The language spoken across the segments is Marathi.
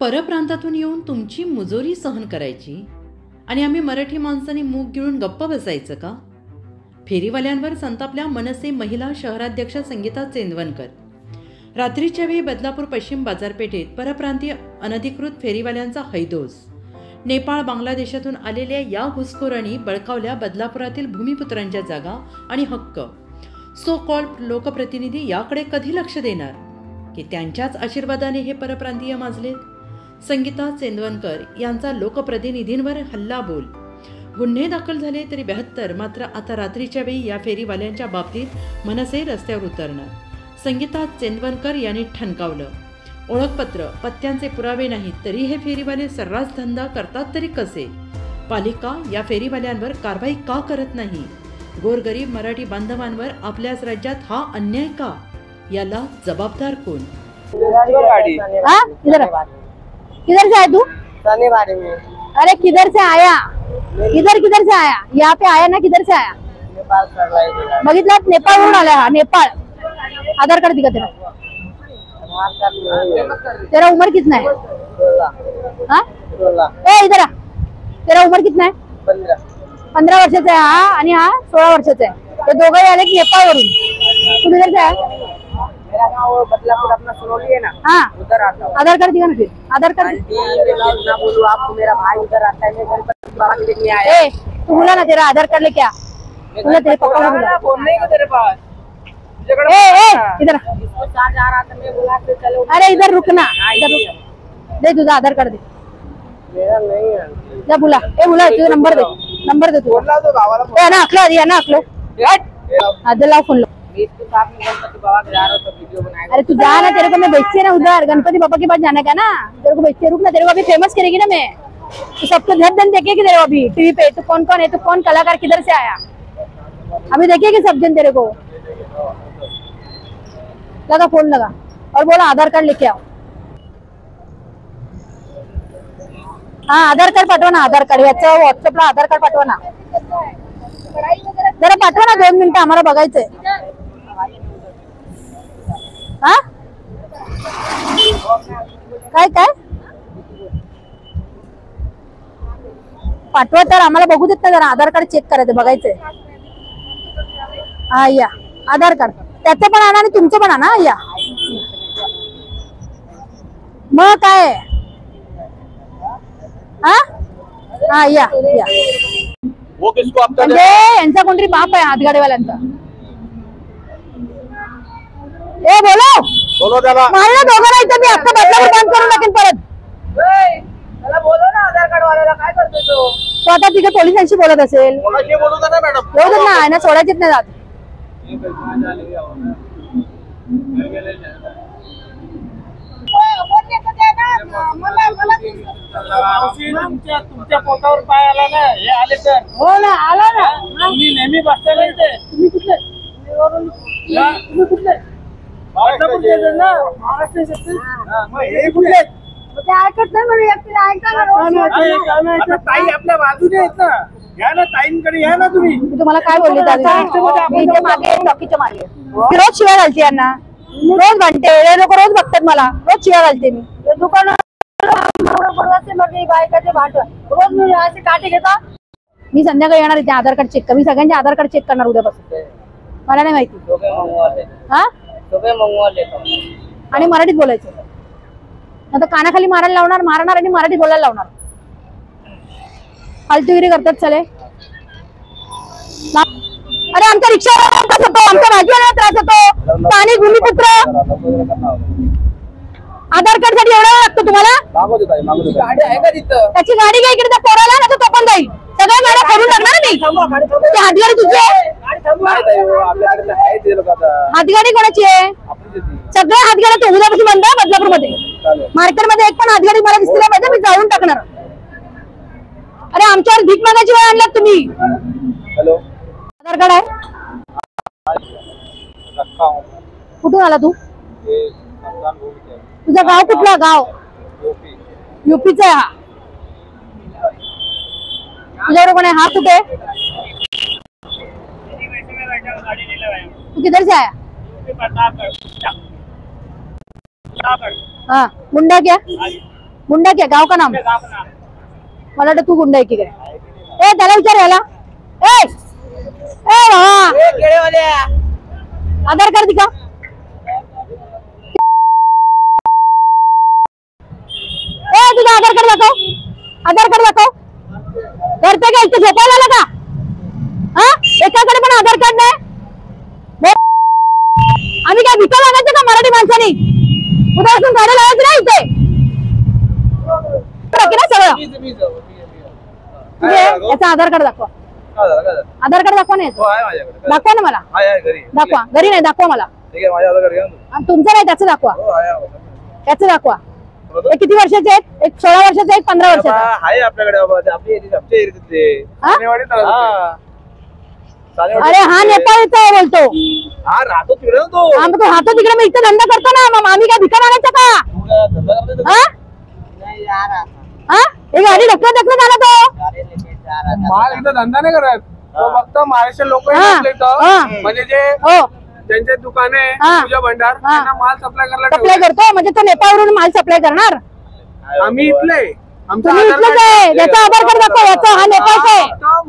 परप्रांतातून येऊन तुमची मुजोरी सहन करायची आणि आम्ही मराठी माणसांनी मूग गिळून गप्प बसायचं का? फेरीवाल्यांवर संतापल्या मनसे महिला शहराध्यक्षा संगीता चेंदवनकर. रात्रीच्या वेळी बदलापूर पश्चिम बाजारपेठेत परप्रांतीय अनधिकृत फेरीवाल्यांचा हैदोस. नेपाळ बांगलादेशातून आलेल्या या घुसखोरांनी बळकावल्या बदलापुरातील भूमिपुत्रांच्या जागा आणि हक्क. सो कॉल्ड लोकप्रतिनिधी याकडे कधी लक्ष देणार की त्यांच्याच आशीर्वादाने हे परप्रांतीय माजलेत? संगीता चेंदवनकर यांचा लोकप्रतिनिधींवर हल्लाबोल. गुन्हे दाखल झाले तरी 72, मात्र आता रात्रीच्या वेळी या फेरीवाल्यांच्या बाबतीत मनसे रस्त्यावर उतरणार. संगीता चेंदवनकर यांनी ठणकावलं. ओळखपत्र, पत्त्यांचे पुरावे नाहीत तरी हे फेरीवाले सर्रास धंदा करतात तरी कसे? पालिका या फेरीवाल्यांवर कारवाई का करत नाही? गोरगरीब मराठी बांधवांवर आपल्याच राज्यात हा अन्याय का? याला जबाबदार कोण? किधर से आया तू? शनिवार में। अरे किधर से आया? किधर से आया? यहाँ पे आया ना, किधर से आया? नेपाल से आया। बघितलं, नेपाळ वरून आला हा. नेपाळ. आधार कार्ड दिखा तेरा. तेरा उम्र कितना है? 16। हाँ 16। ए इधर आ. तेरा उम्र कितना है? 15 वर्षाचा आहे हा आणि हा 16 वर्षाचा आहे. ते दोघंही आले नेपाळ वरून. तू किधर से आया? मेरा गाँव बदलापुर अपना सुनोली है ना, हाँ उधर आता हूँ। आधार कार्ड दिखा ना फिर. आधार कार्ड. ना बोलूं आपको, मेरा भाई उधर आता है, मैं गणपति बाबा के देखने आया। ए तू बोला ना तेरा आधार कार्ड लेके आ. बोला तेरे पापा को बोला. बोलने को तेरे पास। ए इधर आ. इसको चार्ज आ रहा था, मैं बोला कि चलो। अरे इधर रुकना, इधर रुक. दे तुझा आधार कार्ड दे. मेरा नहीं है। जा बोला. ए बोला तुझा नंबर दे. नंबर दे तू. बोला तो बाबा ए ना अखलो दिया ना अखलो. आधे लाओ फोन लो. इसके साथ में गणपति बाबा के जा रहा था, वीडियो बनाया। अरे तू जा ना, तेरे को मैं बेचती है ना उधर गणपति पापा के पास जाना का ना. तेरे को बेचती है, रुक ना. तेरे को अभी फेमस करेगी ना मैं. तो सबको धन देखेगी तेरे को अभी टीवी पे. तू कौन कौन है, तू कौन कलाकार किधर से आया, अभी देखेगी सब जन तेरे को. लगा फोन लगा और बोला आधार कार्ड लेके आओ. हाँ आधार कार्ड पाठवा ना. आधार कार्ड याचं व्हॉट्सअपला आधार कार्ड पाठवा ना. जरा पाठवा ना, 2 मिनिटं आम्हाला बघायचंय. हा काय काय पाठवा तर आम्हाला बघू देत ना. जरा आधार कार्ड चेक करायचं, बघायचंय. हा या आधार कार्ड त्याचं पण आणा आणि तुमचं पण आणा. या मग काय हा हा या या. वो किसको आप म्हणजे यांचा कोणतरी बाप आहे हातगाडीवाल्यांचा. ए बोलो त्याला मारला दोघांना इथं. मी आता बदलापूर बंद करून टाकेन परत. त्याला बोलो ना आधार कार्ड वाल्याला, काय करतोय तो? तो आता तिथे पोलिसांशी बोलत असेल. कोणाशी बोलू का मॅडम? बोलत ना, यांना सोडायचीच नाही जात. तुमच्या पोटावर पाय आला ना, हे आले तर. हो ना, आला ना. तुम्ही नेहमी बसताना इथे. तुम्ही कुठले? तुम्ही कुठले? ते ऐकत नाही म्हणून एकटीला ऐकायला. ताई आपल्या बाजूने आहेत ना, या ना ताईंकडे, या ना तुम्ही. मी तुम्हाला काय बोलली मी इथे मागे चौकीच्या मागे मी रोज शिव्या घालते यांना. रोज म्हणते, हे लोक रोज बघतात मला, रोज शिव्या घालते मी. दुकान बायकाचे भाट रोज मी असे काटे घेता. मी संध्याकाळी येणार इथे आधार कार्ड चेक कर. मी सगळ्यांचे आधार कार्ड चेक करणार उद्यापासून. मला नाही माहिती. हा आणि मराठीत बोलायचं. आता कानाखाली मारायला मारणार आणि मराठीत बोलायला लावणार. फालतूगिरी करतात चले. अरे आमच्या रिक्षाला त्रास होतो, आमच्या भाजीवाल्याला त्रास होतो. पाणी भूमिपुत्र आधार कार्ड साठी एवढा लागतो तुम्हाला? गाडी आहे का तिथं? त्याची गाडी काय इकडे पोराला ना, तो पण जाईल. सगळ्या गाड्या करून टाकणार मी. ते हातगाडी तुझी आहे? हातगाडी कोणाची आहे? सगळ्या हातगाड्या तो उद्यापासून बंद आहे बदलापूर मध्ये. मार्केटमध्ये एक पण हातगाडी मला दिसली पाहिजे, मी जाळून टाकणार. अरे आमच्यावर भीक मागायची वेळ आणलात तुम्ही. हॅलो, आधार कार्ड आहे? कुठून आला तू? तुझं गाव कुठलं? गाव युपीचा आहे हा. तुझ्यावर कोण आहे? हा कुठे? तू किधर से आया? हाँ मुंडा क्या? गुंडा क्या गाव का नाम? मला वाटतं तू गुंडा आहे की काय? ए त्याला विचार याला. ए ए बाबा आधार कार्ड दिखा. ए तुझा आधार कार्ड दाखव. आधार कार्ड दाखव. घर पे काय इथे झोपायला आला का? हा एकाकडे पण आधार कार्ड नाही. आम्ही काय भिका मागायचं का मराठी माणसानी? उद्यापासून गाडी लावायची नाही इथे. सगळं याचा आधार कार्ड दाखवा. आधार कार्ड दाखवा नाही दाखवा ना मला. दाखवा. घरी नाही दाखवा मला. तुमचं नाही त्याचं दाखवा. त्याचं दाखवा. ते किती वर्षाचे आहेत? एक 16 वर्षाचे, एक 15 वर्षाचा आहे आपल्याकडे. अरे हा नेपाळचा बोलतो. हा राहतो तिकडे तो. तो राहतो तिकडे. मी इथे धंदा करतो ना. मग आम्ही काय भिका मागायचं का? हा हे गाडी ढकलत ढकलत आला तो. माल इथं धंदा नाही करत तो. फक्त महाराष्ट्र लोक म्हणजे जे ज्यांचे दुकाने पूजा भंडार त्यांना माल सप्लाय सप्लाय करतो. म्हणजे तो नेपाळवरून माल सप्लाय करणार. आम्ही इथले. तुम्ही इथलेच आहे. याचा आधार कार्ड दाखव. याचा हा नेपाळचा आहे.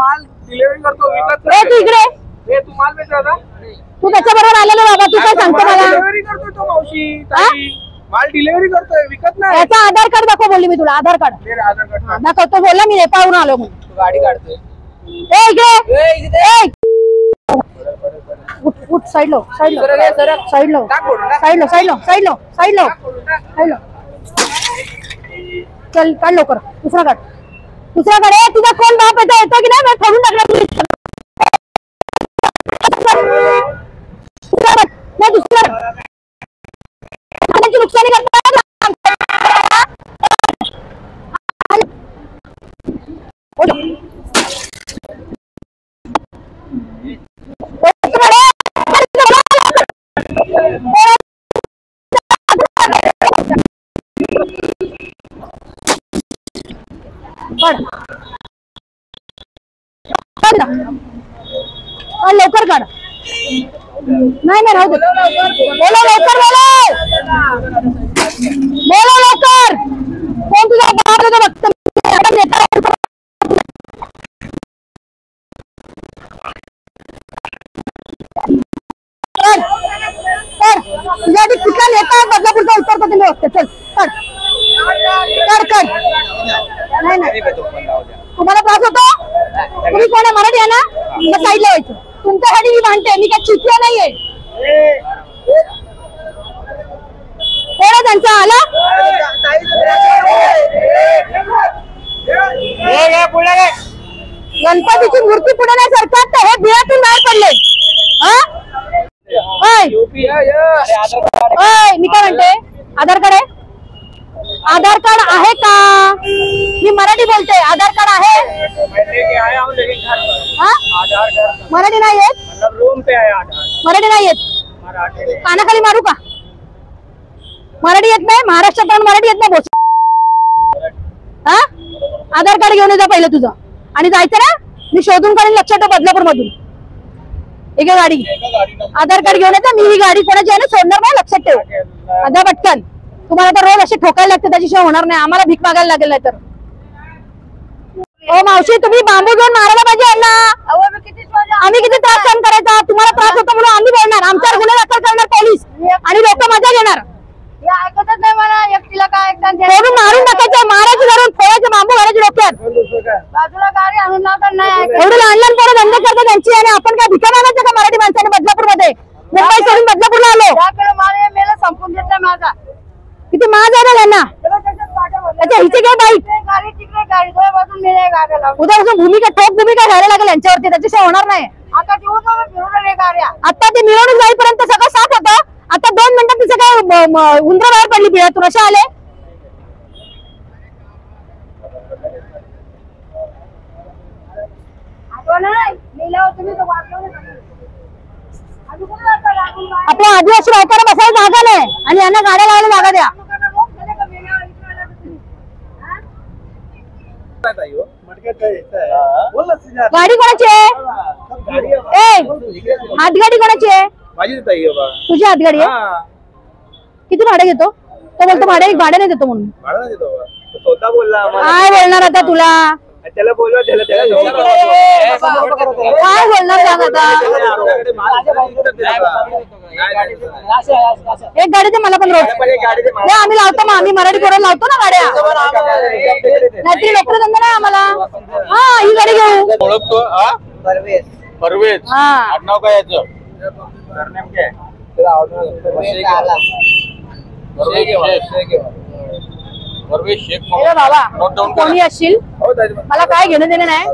माल डिलिव्हरी करतो, विकत ए तू इकडे. तू माल बेचता. तू त्याच्या बरोबर आलेलो बाबा. तू काय सांगतो मला? डिलिव्हरी करतोय तो मावशी. माल डिलिव्हरी करतोय, विकत नाही. याचा आधार कार्ड दाखव बोलली मी तुला. आधार कार्ड आधार कार्ड दाखव. तो बोलला मी नेपाळवरून आलो म्हणून. गाडी काढतोय. ए इकडे. उठ side low. Side low. Side low. Side low. Side low. Side low. Side low. Side low. चल काढ लवकर. दुसरा काढ. दुसरा काढ. तुझा कोण बाप येतो की नाही? मैं फोडून टाकला. नाही दुसरा नुकसानी करता. लवकर काढ. नाही नाही राहू दे. बोलो लवकर. बोलो लवकर. कोण तुझा बाप आहे तो बघतो. तुझ्या आधी कुठला नेता बदलापूरचा उतरतो तुम्ही बघते. चल काढ. काढ. नाही नाही तुम्हाला त्रास होतो. तुम्ही कोण आहे? मराठी आहे ना? मग साईडला यायचं. तुमच्यासाठी मी भांडते. मी काय चुकल्या नाहीये. कोण आहे त्यांचा? आला गणपतीची मूर्ती पुढे नाही सरकार तर हे बिळातून बाहेर पडले. मी काय म्हणते? आधार कार्ड आहे? आधार कार्ड आहे का? मी मराठी बोलते. आधार कार्ड आहे? मराठी नाही येत. मराठी नाही येत. कानाखाली मारू का? मराठी येत नाही. महाराष्ट्रात मराठी येत नाही. हा आधार कार्ड घेऊन जा पहिलं तुझं आणि जायचं ना. मी शोधून काढून लक्षात ठेव. बदलापूर मधून एक गाडी आधार कार्ड घेऊन येते. मी ही गाडी कोणाची आहे ना सोडणार नाही. लक्षात ठेव. आधा पटकन. तुम्हाला तर रोज असे ठोकायला लागते. त्याच्याशिवाय होणार नाही. आम्हाला भीक मागायला लागेल नाही तर. ओ मावशी तुम्ही बांबू घेऊन मारायला पाहिजे यांना. आम्ही किती त्रास सहन करायचा? तुम्हाला त्रास होतो म्हणून आम्ही बोलणार. आमच्यावर गुन्हे दाखल करणार पोलीस आणि लोक मजा घेणार. ऐकतच नाही मला. एकटीला काय सोडून मारून टाकायचं. मारायचं धरून फोडायचं. बांबू घालायचे डोक्यात. बाजूला गाडी आणून लावतात. नाही एवढे लहान लहान पोरं धंदे करतात त्यांची. आणि आपण काय भिका मागायचं का मराठी माणसाने? बदलापूर मध्ये मुंबई सोडून बदलापूरला आलो. मला मेला संपून घेतला माझा. किती माज आहे ना त्यांना. अच्छा हिचे काय बाईक गाडी तिकडे गाडी दोन बाजून मिळे गाड्या. उद्यापासून भूमिका ठोक भूमिका घ्यायला लागेल यांच्यावरती. त्याच्याशिवाय होणार नाही. आता फिरून गाड्या. आता ती मिरवणूक जाईपर्यंत सगळं साफ होतं. आता 2 मिनिटात तिचं काय उंदरं बाहेर पडली बिळातून. अशा आले. आपल्या आदिवासी लोकांना बसायला जागा नाही आणि यांना गाड्या लावायला जागा द्या. गाडी कोणाची आहे? हातगाडी कोणाची आहे? तुझी हातगाडी आहे? किती भाडे घेतो? तो बोलतो भाडे नाही देतो म्हणून. स्वतः बोलला आम्हाला. काय बोलणार आता तुला? त्याला बोलवा त्याला काय बोलणार सांग आता? एक गाडी दे मला पण रोज. आम्ही लावतो मग, आम्ही मराठी पोरं लावतो ना गाड्या, नाहीतरी नोकरी धंदा नाही आम्हाला. हा ही गाडी घेऊ. ओळखतो परवेज. हा आडनाव काय याचं? सरनेम काय? परवेज शेख. ए बाबा कोणी असशील मला काय घेणं देणं नाही,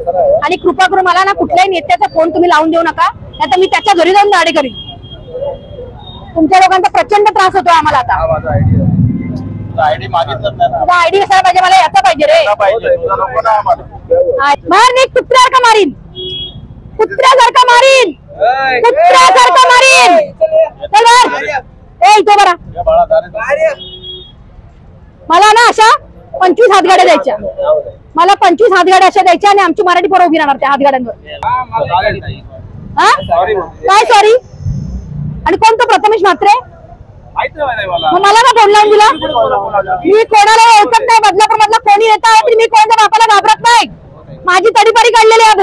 आणि कृपा करून मला ना कुठल्याही नेत्याचा फोन तुम्ही लावून देऊ नका, नाहीतर मी त्याच्या घरी जाऊन दाढी करीन. तुमच्या लोकांचा प्रचंड त्रास होतो आम्हाला आता. आयडी मागितलं नाही. तुझा आयडी कशाला पाहिजे? मला याचा पाहिजे रे. मार नाही, कुत्र्यासारखा मारीन, कुत्र्यासारखा मारीन, कुत्र्यासारखा मारीन. चल मार. ए इथं बरा. मला ना अशा 25 हातगाड्या द्यायच्या, मला 25 हातगाड्या अशा द्यायच्या, आणि आमची मराठी पोरं उभी राहणार त्या हातगाड्यांवर. काय सॉरी? आणि कोण तो प्रथमेश म्हात्रे? मग मला का फोन लावून दिला? मी कोणाला ओळखत नाही. बदलापूर मधला कोणी येत आहे तरी मी कोणाच्या बापाला घाबरत नाही. माझी तडीपारी काढलेली आहे.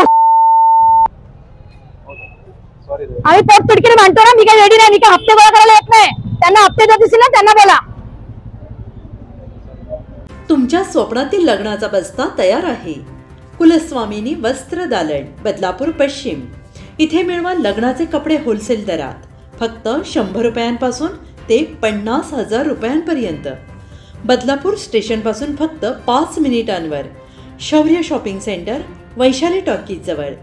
आम्ही पोट पिडकीने मांडतो ना. मी काही रेडी नाही, मी काही हप्ते गोळा करायला येत नाही. त्यांना हप्ते देत असेल ना त्यांना बोला. तुमच्या स्वप्नातील लग्नाचा बस्ता तयार आहे. कुलस्वामिनी वस्त्र दालन, बदलापूर पश्चिम. इथे मिळवा लग्नाचे कपडे होलसेल दरात, फक्त 100 रुपयांपासून ते 50,000 रुपयांपर्यंत. बदलापूर स्टेशनपासून फक्त 5 मिनिटांवर. शौर्य शॉपिंग सेंटर, वैशाली टॉकीज जवळ.